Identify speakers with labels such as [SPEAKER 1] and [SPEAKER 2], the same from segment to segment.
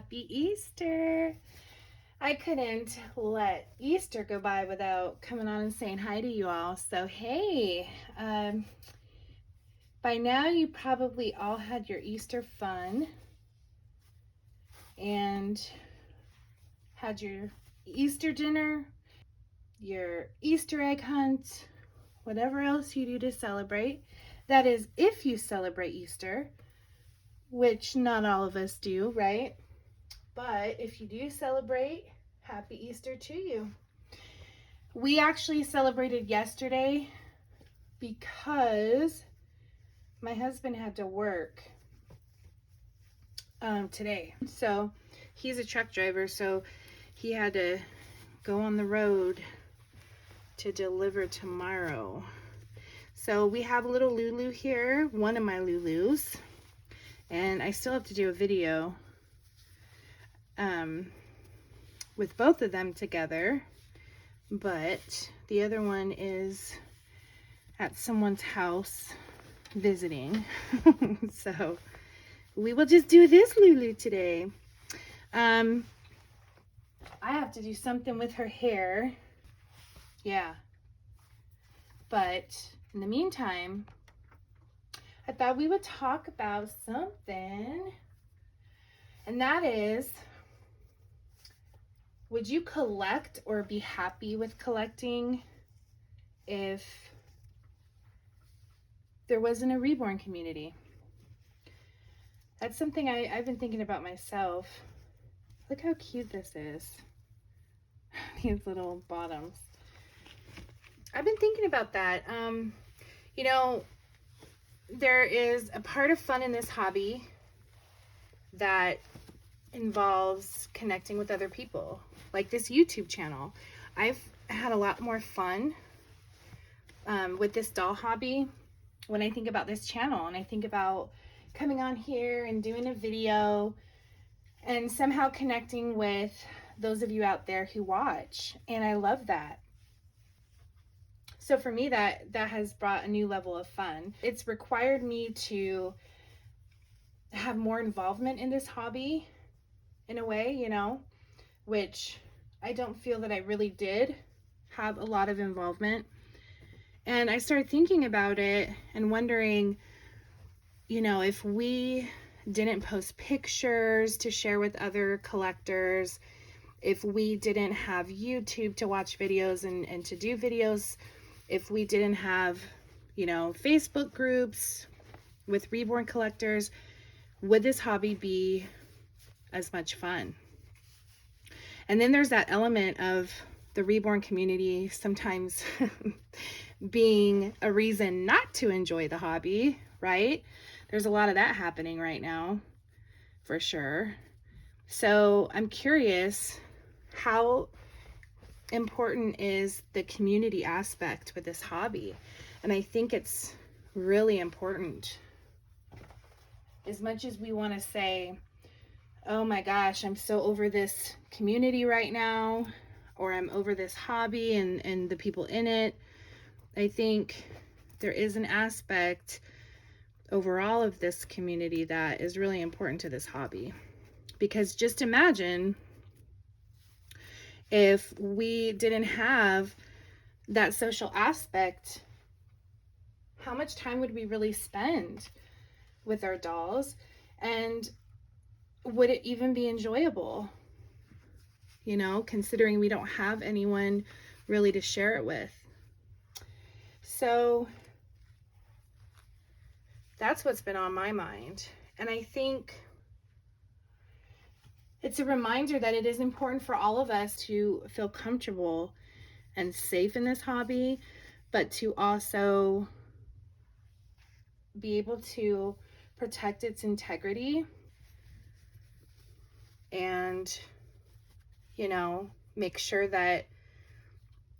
[SPEAKER 1] Happy Easter. I couldn't let Easter go by without coming on and saying hi to you all. So, hey, by now you probably all had your Easter fun and had your Easter dinner, your Easter egg hunt, whatever else you do to celebrate. That is, if you celebrate Easter, which not all of us do, right? But if you do celebrate, happy Easter to you. We actually celebrated yesterday because my husband had to work today. So he's a truck driver, so he had to go on the road to deliver tomorrow. So we have a little Lulu here, one of my Lulus, and I still have to do a video with both of them together, but the other one is at someone's house visiting. So we will just do this Lulu today. I have to do something with her hair. Yeah. But in the meantime, I thought we would talk about something. And that is, would you collect or be happy with collecting if there wasn't a reborn community? That's something I've been thinking about myself. Look how cute this is. These little bottoms. I've been thinking about that. You know, there is a part of fun in this hobby that involves connecting with other people, like this YouTube channel. I've had a lot more fun with this doll hobby when I think about this channel, and I think about coming on here and doing a video and somehow connecting with those of you out there who watch, and I love that. So for me, that has brought a new level of fun. It's required me to have more involvement in this hobby in a way, you know, which I don't feel that I really did have a lot of involvement. And I started thinking about it and wondering, you know, if we didn't post pictures to share with other collectors, if we didn't have YouTube to watch videos and to do videos, if we didn't have, you know, Facebook groups with reborn collectors, would this hobby be as much fun? And then there's that element of the reborn community sometimes being a reason not to enjoy the hobby, right? There's a lot of that happening right now, for sure. So I'm curious, how important is the community aspect with this hobby? And I think it's really important. As much as we want to say, oh my gosh, I'm so over this community right now, or I'm over this hobby and the people in it, I think there is an aspect overall of this community that is really important to this hobby. Because just imagine if we didn't have that social aspect, how much time would we really spend with our dolls? And would it even be enjoyable? You know, considering we don't have anyone really to share it with. So that's what's been on my mind. And I think it's a reminder that it is important for all of us to feel comfortable and safe in this hobby, but to also be able to protect its integrity and, you know, make sure that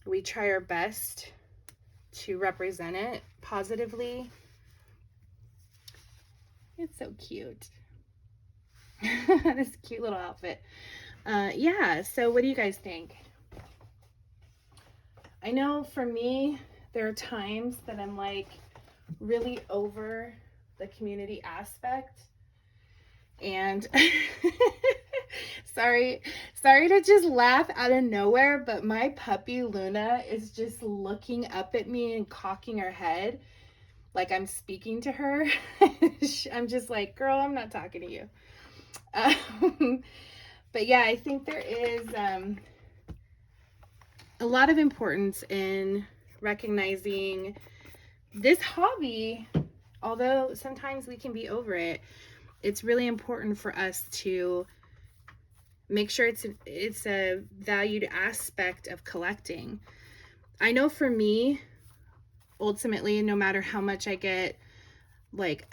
[SPEAKER 1] we try our best to represent it positively. It's so cute. This cute little outfit. Yeah, so what do you guys think? I know for me, there are times that I'm like really over the community aspect, and Sorry to just laugh out of nowhere, but my puppy Luna is just looking up at me and cocking her head like I'm speaking to her. I'm just like, girl, I'm not talking to you. But yeah, I think there is a lot of importance in recognizing this hobby. Although sometimes we can be over it, it's really important for us to make sure it's a valued aspect of collecting. I know for me, ultimately, no matter how much I get like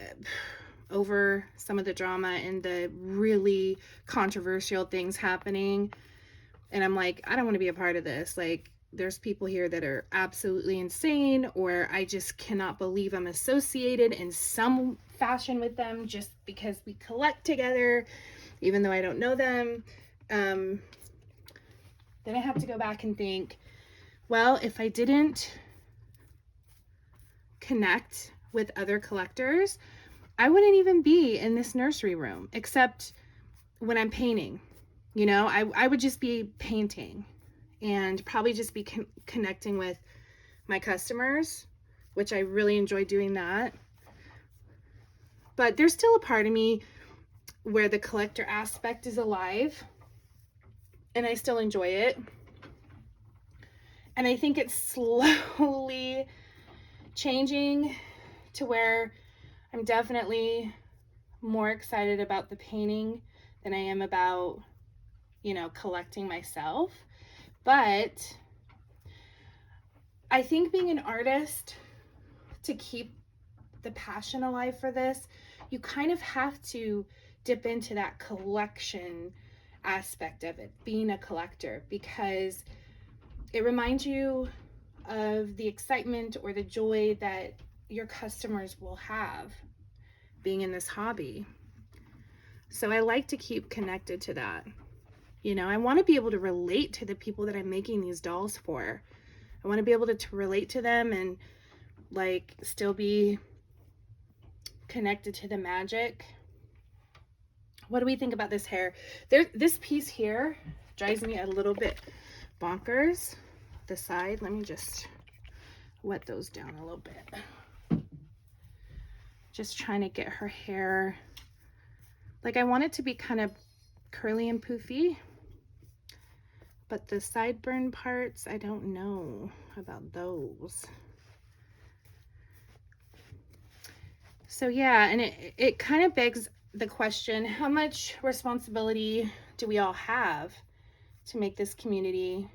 [SPEAKER 1] over some of the drama and the really controversial things happening, and I'm like, I don't want to be a part of this. Like, there's people here that are absolutely insane, or I just cannot believe I'm associated in some fashion with them just because we collect together, even though I don't know them. Then I have to go back and think, well, if I didn't connect with other collectors, I wouldn't even be in this nursery room, except when I'm painting. You know, I would just be painting and probably just be connecting with my customers, which I really enjoy doing that. But there's still a part of me where the collector aspect is alive, and I still enjoy it. And I think it's slowly changing to where I'm definitely more excited about the painting than I am about, you know, collecting myself. But I think being an artist, to keep the passion alive for this, you kind of have to dip into that collection aspect of it, being a collector, because it reminds you of the excitement or the joy that your customers will have being in this hobby. So I like to keep connected to that. You know, I want to be able to relate to the people that I'm making these dolls for. I want to be able to relate to them and like still be connected to the magic. What do we think about this hair? This piece here drives me a little bit bonkers. The side, let me just wet those down a little bit. Just trying to get her hair, like I want it to be kind of curly and poofy, but the sideburn parts, I don't know about those. So yeah, and it kind of begs the question, how much responsibility do we all have to make this community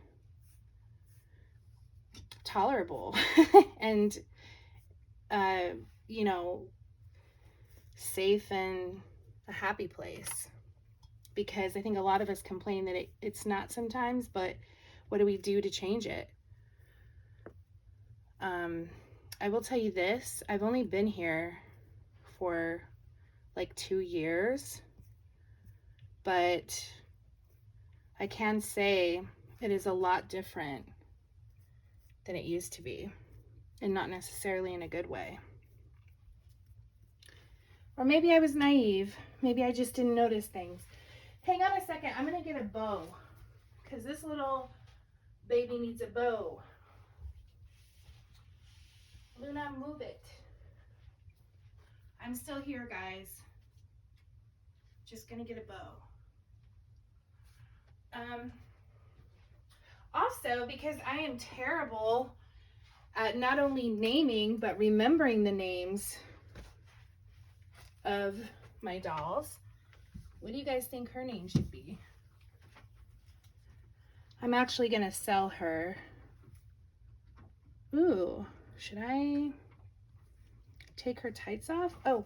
[SPEAKER 1] tolerable and you know, safe and a happy place? Because I think a lot of us complain that it's not sometimes, but what do we do to change it? I will tell you this, I've only been here for like 2 years, but I can say it is a lot different than it used to be, and not necessarily in a good way. Or maybe I was naive. Maybe I just didn't notice things. Hang on a second, I'm gonna get a bow, because this little baby needs a bow. Luna, move it. I'm still here, guys. Just gonna get a bow. Also, because I am terrible at not only naming, but remembering the names of my dolls, what do you guys think her name should be? I'm actually gonna sell her. Ooh, should I take her tights off? Oh,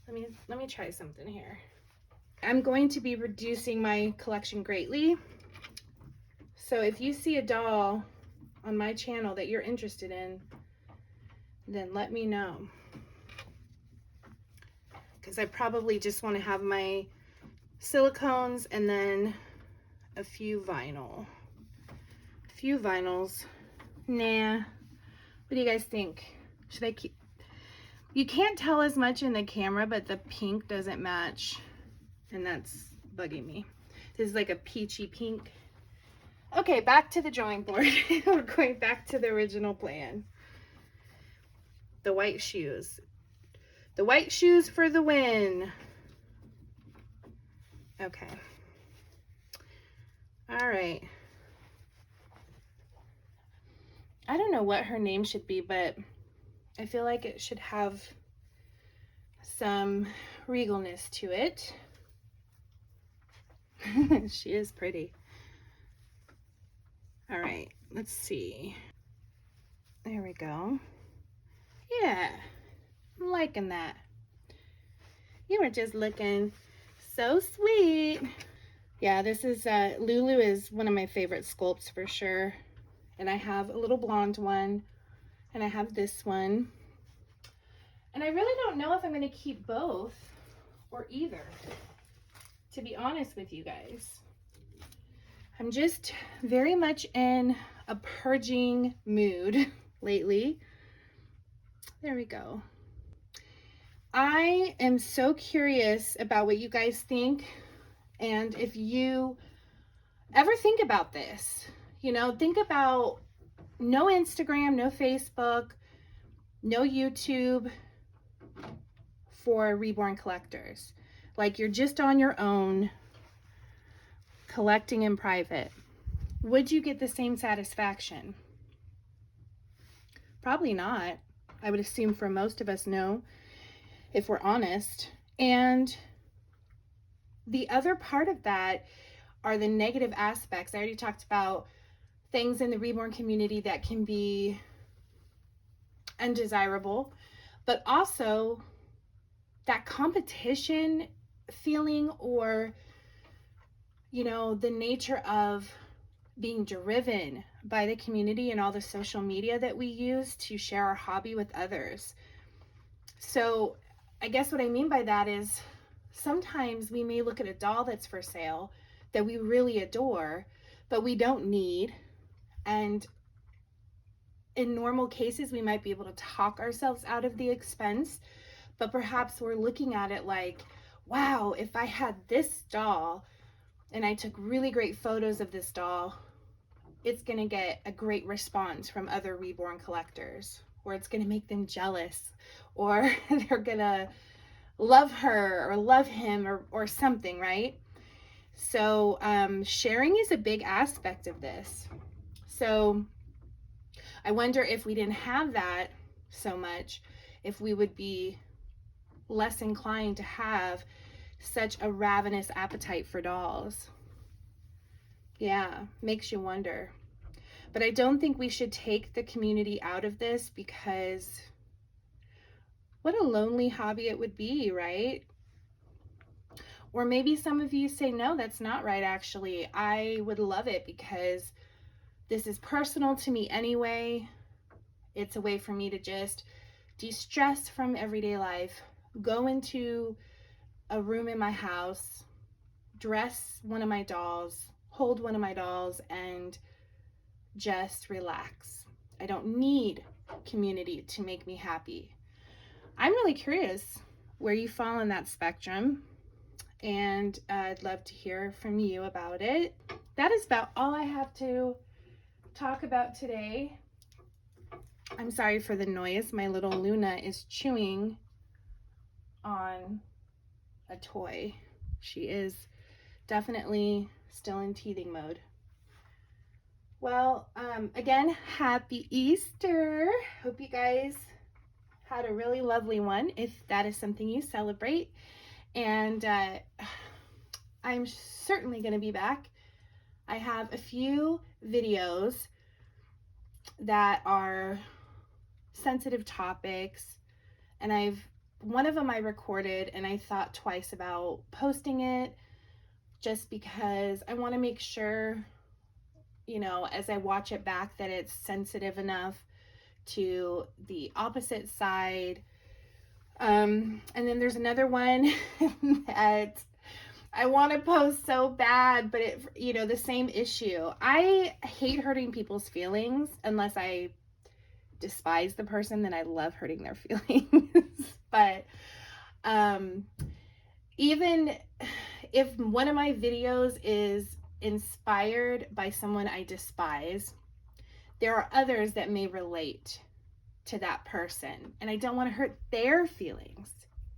[SPEAKER 1] let me try something here. I'm going to be reducing my collection greatly. So if you see a doll on my channel that you're interested in, then let me know. Because I probably just want to have my silicones and then a few vinyl. A few vinyls. Nah. What do you guys think? Should I keep? You can't tell as much in the camera, but the pink doesn't match. And that's bugging me. This is like a peachy pink. Okay, back to the drawing board. We're going back to the original plan. The white shoes. The white shoes for the win. Okay. All right. I don't know what her name should be, but I feel like it should have some regalness to it. She is pretty. All right, let's see. There we go. Yeah, I'm liking that. You were just looking so sweet. Yeah, this is, Lulu is one of my favorite sculpts for sure. And I have a little blonde one, and I have this one. And I really don't know if I'm gonna keep both or either, to be honest with you guys. I'm just very much in a purging mood lately. There we go. I am so curious about what you guys think, and if you ever think about this, you know, think about no Instagram, no Facebook, no YouTube for reborn collectors. Like, you're just on your own collecting in private. Would you get the same satisfaction? Probably not. I would assume for most of us, no, if we're honest. And the other part of that are the negative aspects. I already talked about things in the reborn community that can be undesirable, but also that competition feeling, or, you know, the nature of being driven by the community and all the social media that we use to share our hobby with others. So I guess what I mean by that is sometimes we may look at a doll that's for sale that we really adore, but we don't need. And in normal cases, we might be able to talk ourselves out of the expense, but perhaps we're looking at it like, wow, if I had this doll and I took really great photos of this doll, it's going to get a great response from other reborn collectors, or it's going to make them jealous, or they're going to love her or love him, or something, right? So sharing is a big aspect of this. So I wonder if we didn't have that so much, if we would be less inclined to have such a ravenous appetite for dolls. Yeah, makes you wonder. But I don't think we should take the community out of this, because what a lonely hobby it would be, right? Or maybe some of you say, no, that's not right, actually. I would love it because this is personal to me anyway. It's a way for me to just de-stress from everyday life, go into a room in my house, dress one of my dolls, hold one of my dolls, and just relax. I don't need community to make me happy. I'm really curious where you fall in that spectrum, and I'd love to hear from you about it. That is about all I have to talk about today. I'm sorry for the noise. My little Luna is chewing on a toy. She is definitely still in teething mode. Well, again, happy Easter. Hope you guys had a really lovely one, if that is something you celebrate. And I'm certainly going to be back. I have a few videos that are sensitive topics, and one of them I recorded, and I thought twice about posting it, just because I want to make sure, you know, as I watch it back, that it's sensitive enough to the opposite side. And then there's another one that I want to post so bad, but it, you know, the same issue. I hate hurting people's feelings unless I despise the person, then I love hurting their feelings. But even if one of my videos is inspired by someone I despise, there are others that may relate to that person, and I don't want to hurt their feelings.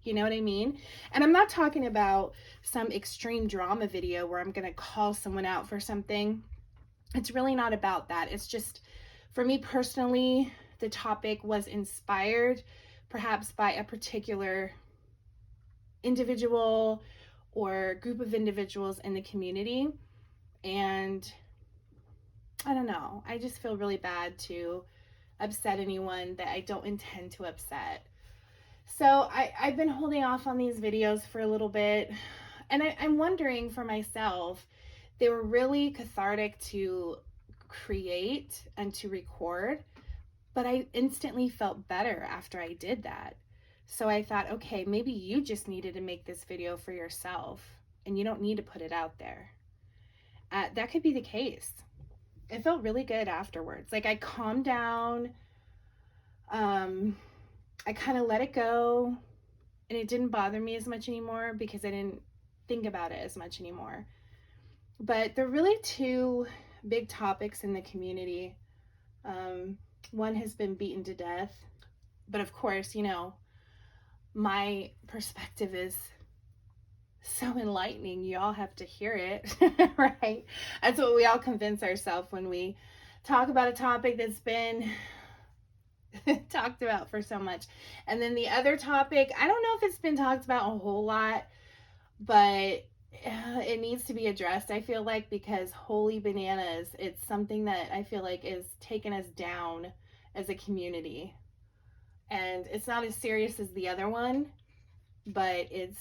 [SPEAKER 1] You know what I mean? And I'm not talking about some extreme drama video where I'm going to call someone out for something. It's really not about that. It's just, for me personally, the topic was inspired perhaps by a particular individual or group of individuals in the community. And I don't know, I just feel really bad to upset anyone that I don't intend to upset. So I've been holding off on these videos for a little bit, and I'm wondering for myself, they were really cathartic to create and to record, but I instantly felt better after I did that. So I thought, okay, maybe you just needed to make this video for yourself and you don't need to put it out there. That could be the case. It felt really good afterwards. Like, I calmed down. I kind of let it go, and it didn't bother me as much anymore because I didn't think about it as much anymore. But there are really two big topics in the community. One has been beaten to death, but of course, you know, my perspective is so enlightening, you all have to hear it. Right? That's what we all convince ourselves when we talk about a topic that's been talked about for so much. And then the other topic, I don't know if it's been talked about a whole lot, but it needs to be addressed, I feel like, because holy bananas, it's something that I feel like is taking us down as a community. And it's not as serious as the other one, but it's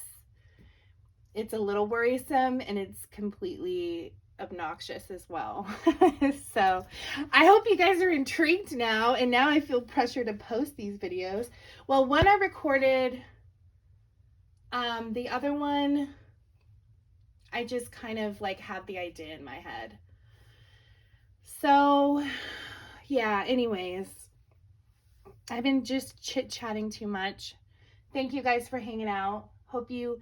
[SPEAKER 1] a little worrisome, and it's completely obnoxious as well. So I hope you guys are intrigued now, and now I feel pressure to post these videos. Well, one I recorded, the other one I just kind of like had the idea in my head. So yeah, anyways, I've been just chit-chatting too much. Thank you guys for hanging out. Hope you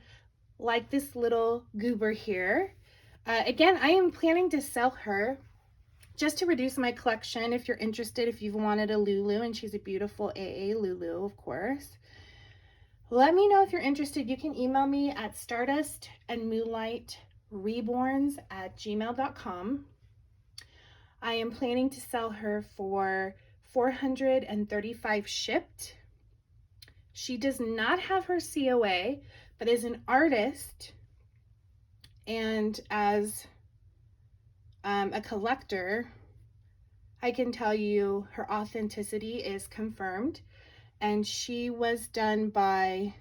[SPEAKER 1] like this little goober here. Again, I am planning to sell her just to reduce my collection. If you're interested, if you've wanted a Lulu, and she's a beautiful AA Lulu, of course, let me know if you're interested. You can email me at stardustandmoonlightreborns@gmail.com. I am planning to sell her for $435 shipped. She does not have her COA, but as an artist and as a collector, I can tell you her authenticity is confirmed, and she was done by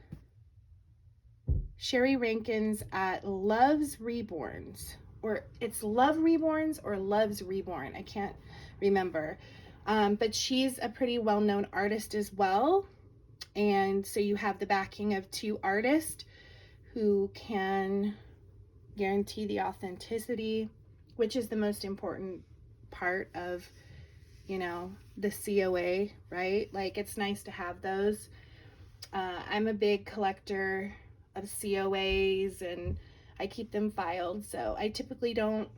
[SPEAKER 1] Sherry Rankins at Loves Reborns, or it's Love Reborns or Loves Reborn, I can't remember, but she's a pretty well-known artist as well. And so you have the backing of two artists who can guarantee the authenticity, which is the most important part of, you know, the COA, right? Like, it's nice to have those. I'm a big collector of COAs, and I keep them filed, so I typically don't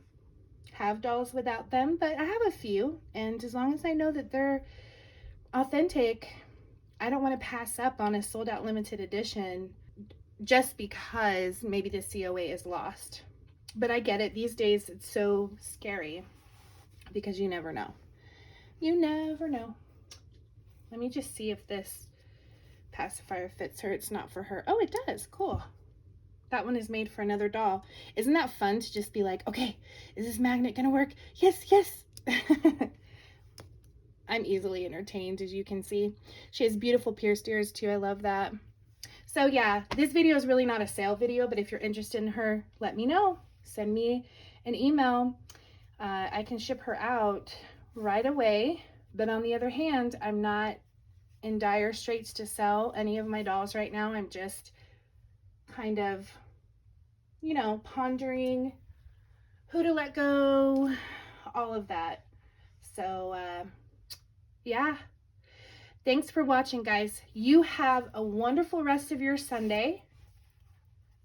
[SPEAKER 1] have dolls without them, but I have a few, and as long as I know that they're authentic, I don't want to pass up on a sold out limited edition just because maybe the COA is lost. But I get it. These days it's so scary because you never know. You never know. Let me just see if this pacifier fits her. It's not for her. Oh, it does. Cool. That one is made for another doll. Isn't that fun to just be like, okay, is this magnet gonna work? Yes, yes. I'm easily entertained, as you can see. She has beautiful pierced ears too. I love that. So yeah, this video is really not a sale video, but if you're interested in her, let me know. Send me an email. I can ship her out right away. But on the other hand, I'm not in dire straits to sell any of my dolls right now. I'm just kind of, you know, pondering who to let go, all of that. So yeah, thanks for watching, guys. You have a wonderful rest of your Sunday,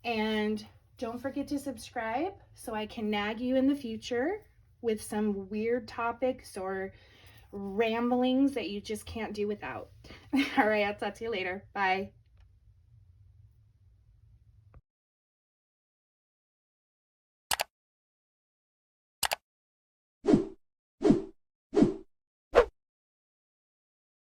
[SPEAKER 1] and Don't forget to subscribe so I can nag you in the future with some weird topics or ramblings that you just can't do without. All right, I'll talk to you later. Bye.